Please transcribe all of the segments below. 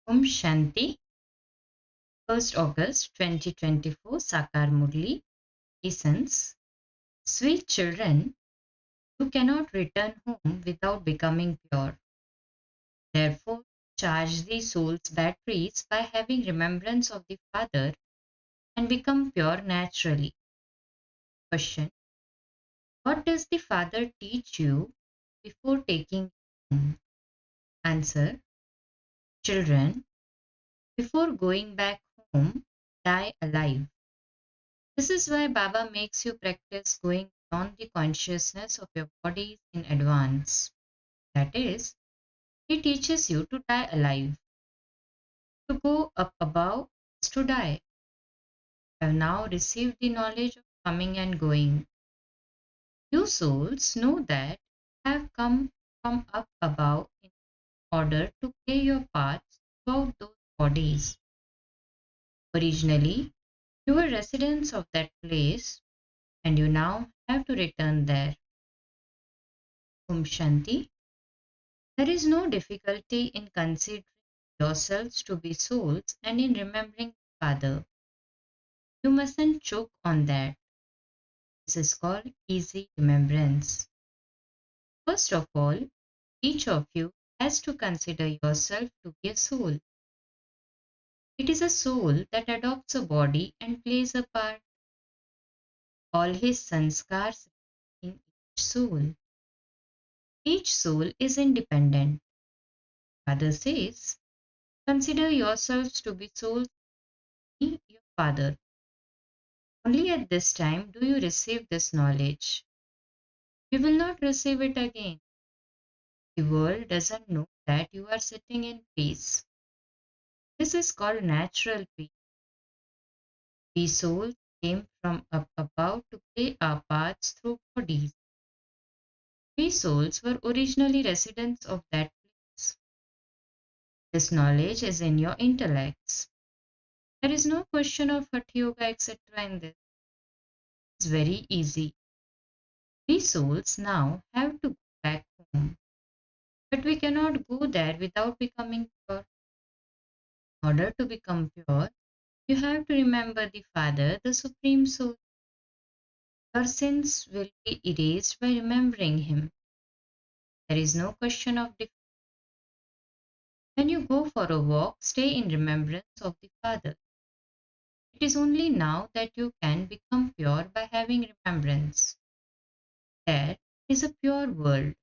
Shanti, 1st August 2024, Sakar Murli. Essence. Sweet children, you cannot return home without becoming pure. Therefore, charge the soul's batteries by having remembrance of the Father and become pure naturally. Question. What does the Father teach you before taking you home? Answer. Children, before going back home, die alive. This is why Baba makes you practice going beyond the consciousness of your bodies in advance. That is, he teaches you to die alive. To go up above is to die. You have now received the knowledge of coming and going. You souls know that you have come from up above in order to play your parts throughout those bodies. Originally, you were residents of that place and you now have to return there. Shanti. There is no difficulty in considering yourselves to be souls and in remembering the Father. You mustn't choke on that. This is called easy remembrance. First of all, each of you has to consider yourself to be a soul. It is a soul that adopts a body and plays a part. All his sanskars in each soul. Each soul is independent. Father says, consider yourselves to be souls, me, your Father. Only at this time do you receive this knowledge. You will not receive it again. The world doesn't know that you are sitting in peace. This is called natural peace. We souls came from up above to play our parts through bodies. We souls were originally residents of that place. This knowledge is in your intellects. There is no question of Hatha Yoga, etc. in this. It's very easy. We souls now have to go back home. But we cannot go there without becoming pure. In order to become pure, you have to remember the Father, the Supreme Soul. Your sins will be erased by remembering Him. There is no question of defeat. When you go for a walk, stay in remembrance of the Father. It is only now that you can become pure by having remembrance. There is a pure world.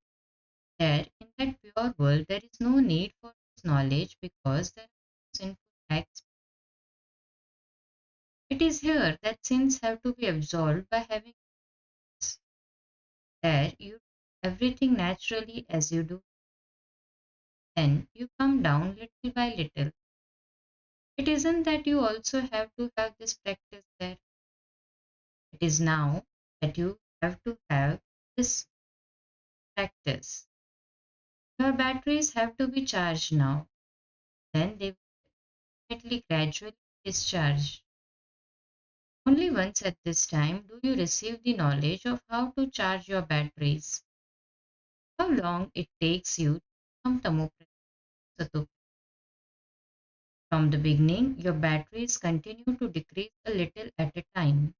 There, in that pure world, there is no need for this knowledge because there are no sinful acts. It is here that sins have to be absolved by having this. There you do everything naturally as you do. Then you come down little by little. It isn't that you also have to have this practice there. It is now that you have to have this practice. Your batteries have to be charged now. Then they will definitely gradually discharge. Only once at this time do you receive the knowledge of how to charge your batteries. How long it takes you to become Tamoprajna. From the beginning, your batteries continue to decrease a little at a time.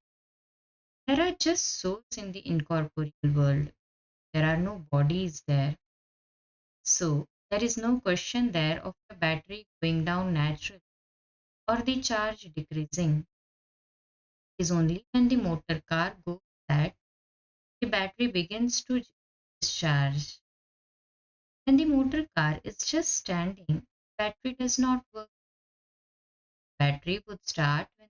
There are just souls in the incorporeal world. There are no bodies there. So, there is no question there of the battery going down naturally or the charge decreasing. It is only when the motor car goes that the battery begins to discharge. When the motor car is just standing, the battery does not work. Battery would start when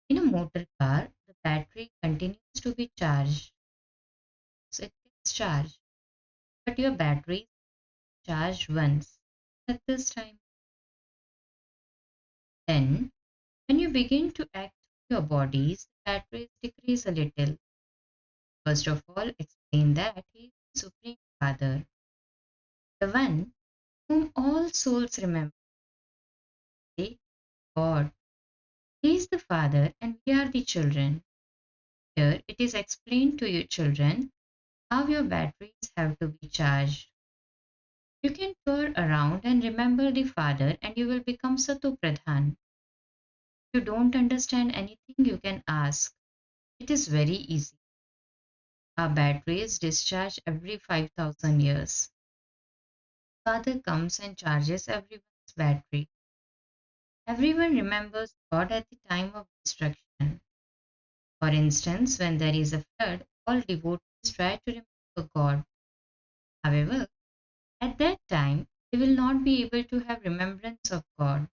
in a motor car, the battery continues to be charged. So it gets charged. But your battery is charged once at this time. Then, when you begin to act with your bodies, the batteries decrease a little. First of all, explain that He is the Supreme Father, the one whom all souls remember. Say, God. He is the Father and we are the children. Here it is explained to you children how your batteries have to be charged. You can tour around and remember the father, and you will become Satu Pradhan. If you don't understand anything, you can ask. It is very easy. Our batteries discharge every 5,000 years. Father comes and charges everyone's battery. Everyone remembers God at the time of destruction. For instance, when there is a flood, all devotees try to remember God. However, at that time, they will not be able to have remembrance of God,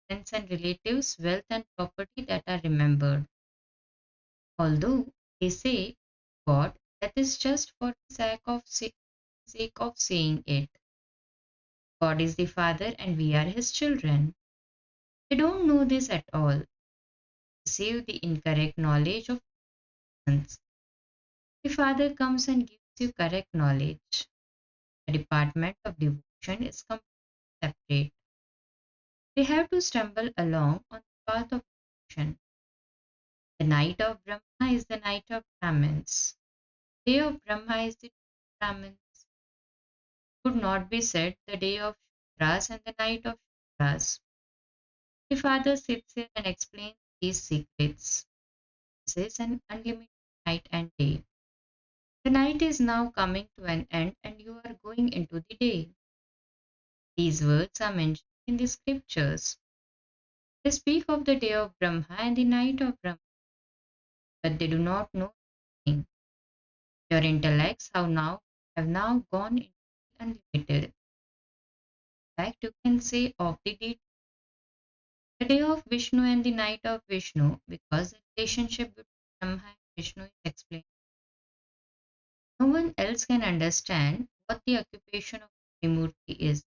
friends and relatives, wealth and property that are remembered. Although they say God, that is just for the sake of saying it. God is the Father and we are His children. They don't know this at all. They receive the incorrect knowledge of sons. The Father comes and gives you correct knowledge. The department of devotion is completely separate. They have to stumble along on the path of devotion. The night of Brahma is the night of Brahmins. Day of Brahma is the day of Brahmins. Could not be said the day of Shudras and the night of Shudras. The Father sits here and explains these secrets. This is an unlimited night and day. The night is now coming to an end and you are going into the day. These words are mentioned in the scriptures. They speak of the day of Brahma and the night of Brahma, but they do not know anything. Your intellects have now gone into the unlimited. In fact, you can say of the day of Vishnu and the night of Vishnu, because the relationship between Brahma and Vishnu is explained. No one else can understand what the occupation of Trimurti is.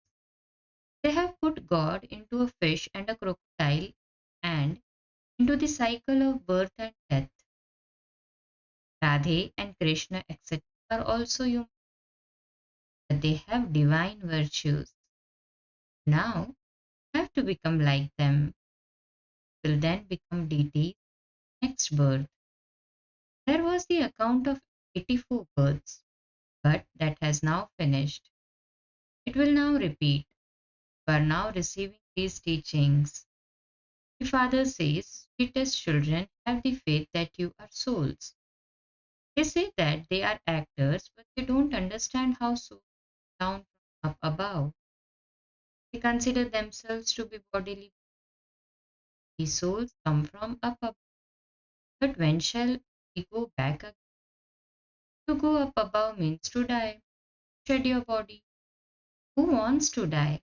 They have put God into a fish and a crocodile and into the cycle of birth and death. Radhe and Krishna, etc., are also human, but they have divine virtues. Now, have to become like them, will then become deities next birth. There was the account of 84 births, but that has now finished. It will now repeat. You are now receiving these teachings. The Father says, sweetest children, have the faith that you are souls. They say that they are actors, but they don't understand how souls come down from up above. They consider themselves to be bodily. These souls come from up above. But when shall we go back again? To go up above means to die, shed your body. Who wants to die?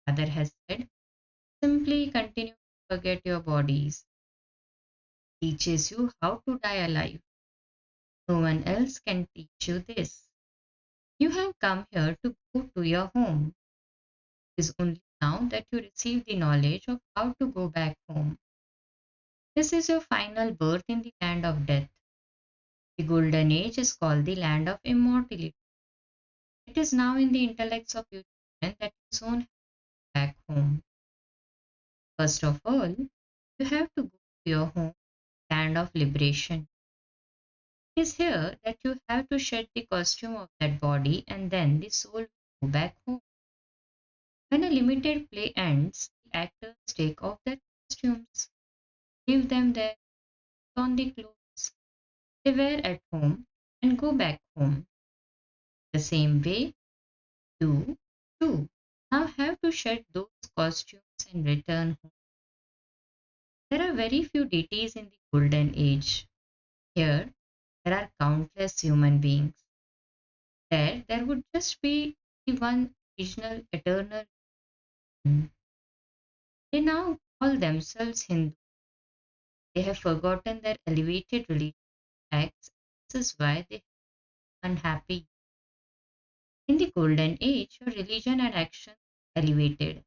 Father has said, simply continue to forget your bodies. Teaches you how to die alive. No one else can teach you this. You have come here to go to your home. It is only now that you receive the knowledge of how to go back home. This is your final birth in the land of death. The golden age is called the land of immortality. It is now in the intellects of you children that you soon back home. First of all, you have to go to your home, land of liberation. It is here that you have to shed the costume of that body and then the soul will go back home. When a limited play ends, the actors take off their costumes, leave them there, put on the clothes they wear at home, and go back home. The same way, you, too, now have to shed those costumes and return home. There are very few deities in the golden age. Here, there are countless human beings. There would just be the one original eternal one. They now call themselves Hindu. They have forgotten their elevated religious acts. This is why they are unhappy. In the golden age, your religion and action elevated.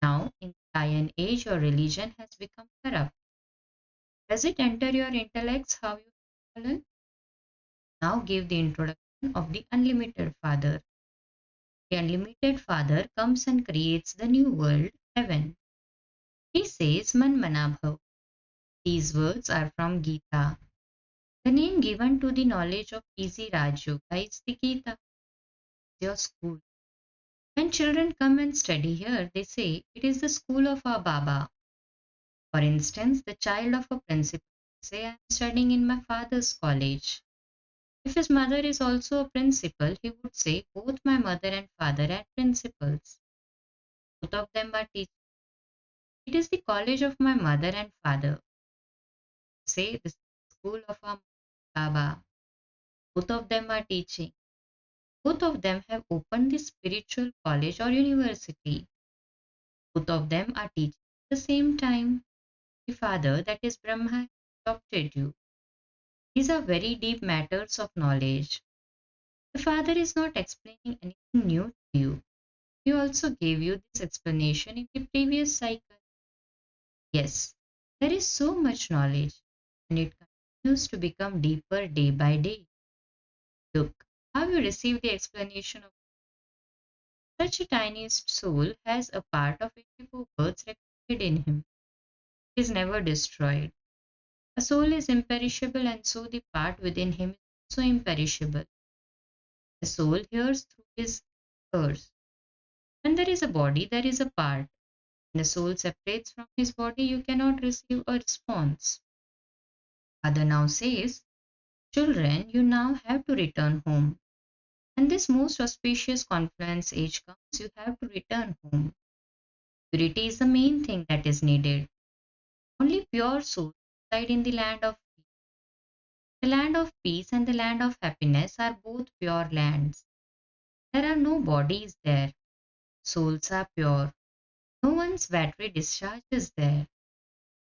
Now, in the iron age, your religion has become corrupt. Does it enter your intellects how you have fallen? Now give the introduction of the unlimited Father. The unlimited Father comes and creates the new world, heaven. He says, Man Manabhav. These words are from Gita. The name given to the knowledge of easy Rajyoga is the Gita. your school. When children come and study here, they say it is the school of our Baba. For instance, the child of a principal say I am studying in my father's college. If his mother is also a principal, he would say both my mother and father are principals. Both of them are teachers. It is the college of my mother and father. Say the school of our Baba. Both of them are teaching. Both of them have opened the spiritual college or university. Both of them are teaching at the same time. The Father, that is Brahma, adopted you. These are very deep matters of knowledge. The Father is not explaining anything new to you. He also gave you this explanation in the previous cycle. Yes, there is so much knowledge, and it continues to become deeper day by day. Look, how you receive the explanation of such a tiny soul has a part of 84 births recorded in him. It is never destroyed. A soul is imperishable, and so the part within him is also imperishable. The soul hears through his ears. When there is a body, there is a part. When the soul separates from his body, you cannot receive a response. Father now says, children, you now have to return home. When this most auspicious confluence age comes, you have to return home. Purity is the main thing that is needed. Only pure souls reside in the land of peace. The land of peace and the land of happiness are both pure lands. There are no bodies there. Souls are pure. No one's battery discharge is there.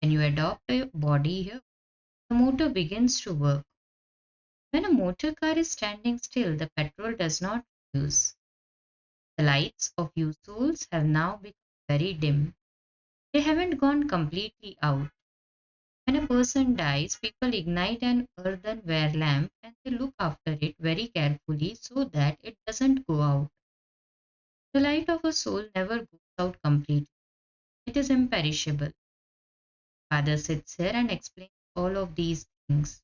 When you adopt a body here, the motor begins to work. When a motor car is standing still, the petrol does not use. The lights of you souls have now become very dim. They haven't gone completely out. When a person dies, people ignite an earthenware lamp and they look after it very carefully so that it doesn't go out. The light of a soul never goes out completely. It is imperishable. Father sits here and explains all of these things.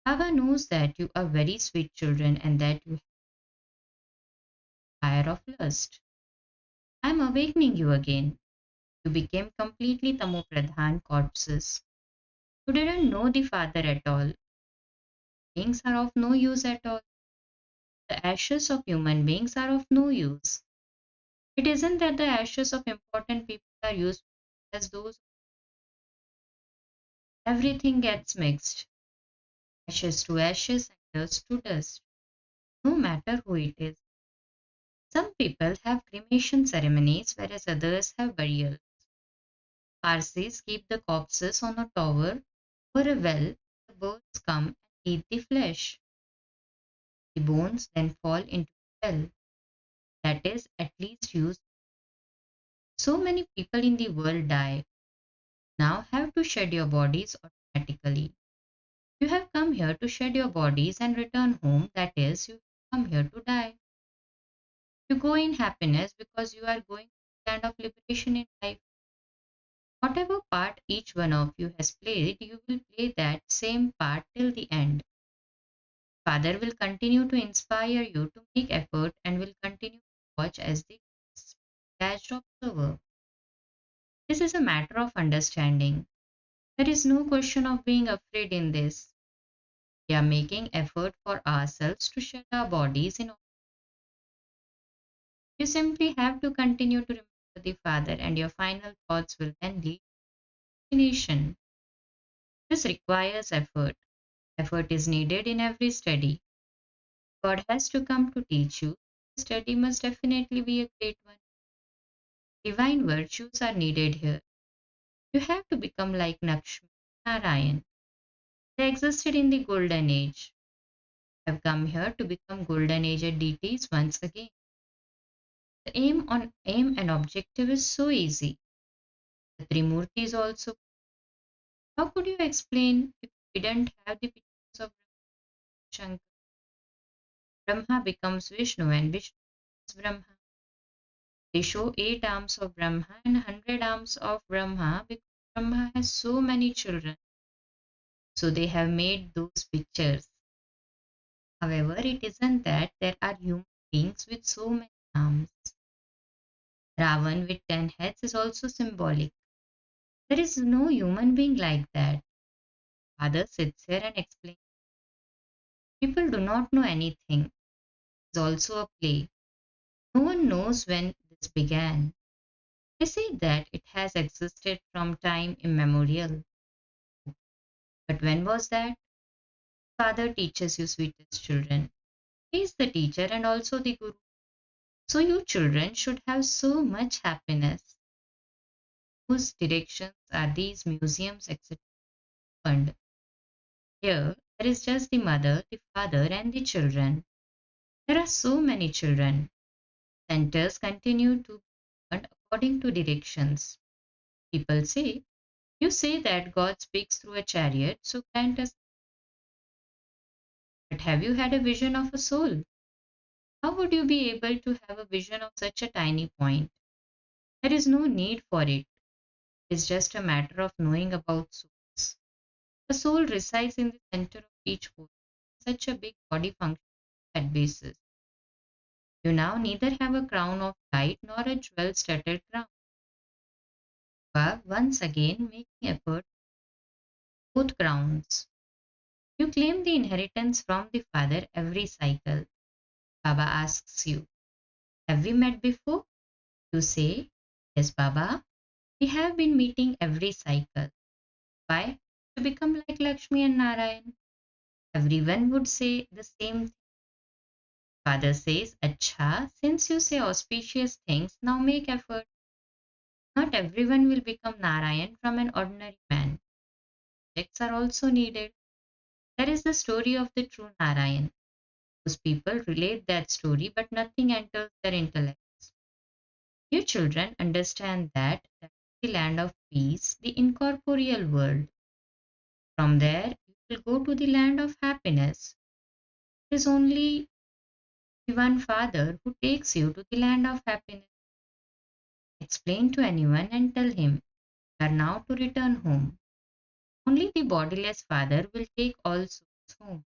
Baba knows that you are very sweet children and that you have fire of lust. I am awakening you again. You became completely tamopradhan corpses. You didn't know the Father at all. Beings are of no use at all. The ashes of human beings are of no use. It isn't that the ashes of important people are used as those everything gets mixed. Ashes to ashes and dust to dust. No matter who it is. Some people have cremation ceremonies whereas others have burial. Parsis keep the corpses on a tower or a well. The birds come and eat the flesh. The bones then fall into the well. That is at least used. So many people in the world die. Now have to shed your bodies automatically. You have come here to shed your bodies and return home, that is, you come here to die. You go in happiness because you are going to the land of liberation in life. Whatever part each one of you has played, you will play that same part till the end. Father will continue to inspire you to make effort and will continue to watch as the detached observer. This is a matter of understanding. There is no question of being afraid in this. We are making effort for ourselves to shed our bodies in. You simply have to continue to remember the Father, and your final thoughts will then lead to destination. This requires effort. Effort is needed in every study. God has to come to teach you. The study must definitely be a great one. Divine virtues are needed here. You have to become like Lakshmi, Narayan. They existed in the Golden Age. Have come here to become Golden Age deities once again. The aim and objective is so easy. The Trimurti is also. How could you explain if we didn't have the pictures of Shankar? Brahma becomes Vishnu and Vishnu becomes Brahma. They show 8 arms of Brahma and 100 arms of Brahma because Brahma has so many children. So they have made those pictures. However, it isn't that there are human beings beings with so many arms. Ravan with 10 heads is also symbolic. There is no human being like that. Father sits here and explains. People do not know anything. It's also a play. No one knows when this began. They say that it has existed from time immemorial. But when was that? Father teaches you, sweetest children. He is the teacher and also the guru. So you children should have so much happiness. Whose directions are these museums, etc. opened? Here, there is just the mother, the father, and the children. There are so many children. Centers continue to be opened according to directions. People say, you say that God speaks through a chariot, so grant us. But have you had a vision of a soul? How would you be able to have a vision of such a tiny point? There is no need for it. It is just a matter of knowing about souls. The soul resides in the center of each portion. Such a big body functions at basis. You now neither have a crown of light nor a jewel-studded crown. But once again making effort both crowns. You claim the inheritance from the father every cycle. Baba asks you, have we met before? You say, yes, Baba. We have been meeting every cycle. Why? To become like Lakshmi and Narayan. Everyone would say the same thing. Father says, Acha, since you say auspicious things, now make effort. Not everyone will become Narayan from an ordinary man. Checks are also needed. There is the story of the true Narayan. Those people relate that story, but nothing enters their intellects. You children understand that the land of peace, the incorporeal world. From there, you will go to the land of happiness. It is only the one Father who takes you to the land of happiness. Explain to anyone and tell him, you are now to return home. Only the bodiless Father will take all souls home.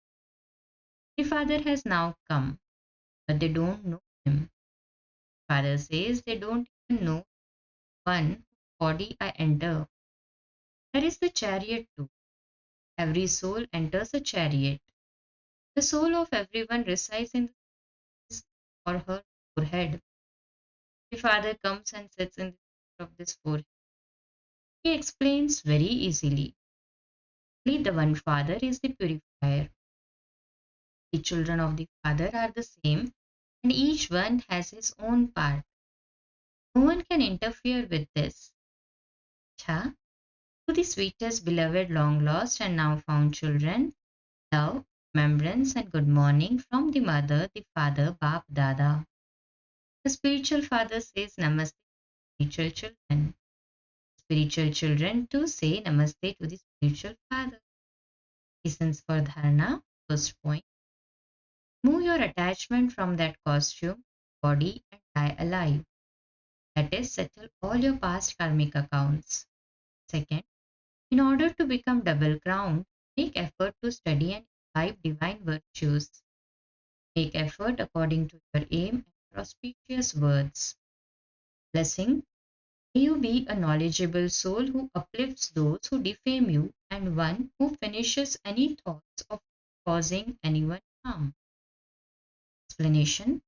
The Father has now come, but they don't know him. Father says they don't even know one whose body I enter. There is the chariot too. Every soul enters a chariot. The soul of everyone resides in his or her forehead. The Father comes and sits in the center of this forehead. He explains very easily. Only the one Father is the purifier. The children of the Father are the same, and each one has his own part. No one can interfere with this. Cha, to the sweetest, beloved, long lost, and now found children, love, remembrance, and good morning from the mother, the father, Bap Dada. The spiritual father says Namaste to spiritual children. Spiritual children too say Namaste to the spiritual father. Reasons for dharana. First point. Move your attachment from that costume, body, and die alive. That is, settle all your past karmic accounts. Second, in order to become double crowned, make effort to study and imbibe divine virtues. Make effort according to your aim and auspicious words. Blessing, may you be a knowledgeable soul who uplifts those who defame you and one who finishes any thoughts of causing anyone harm. Explanation,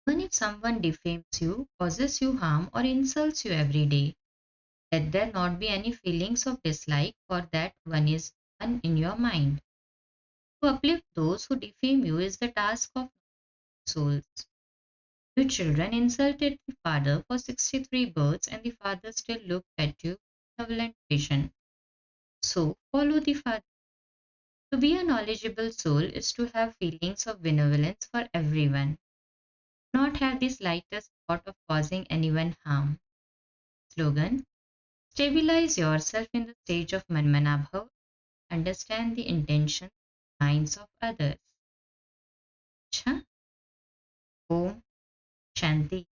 even if someone defames you, causes you harm, or insults you every day, let there not be any feelings of dislike for that one is one in your mind. To uplift those who defame you is the task of souls. You children insulted the father for 63 births and the father still looked at you with benevolent vision. So follow the father. To be a knowledgeable soul is to have feelings of benevolence for everyone, not have the slightest thought of causing anyone harm. Slogan, stabilize yourself in the stage of Manmanabhav, understand the intentions, minds of others. Cha, Om, Shanti.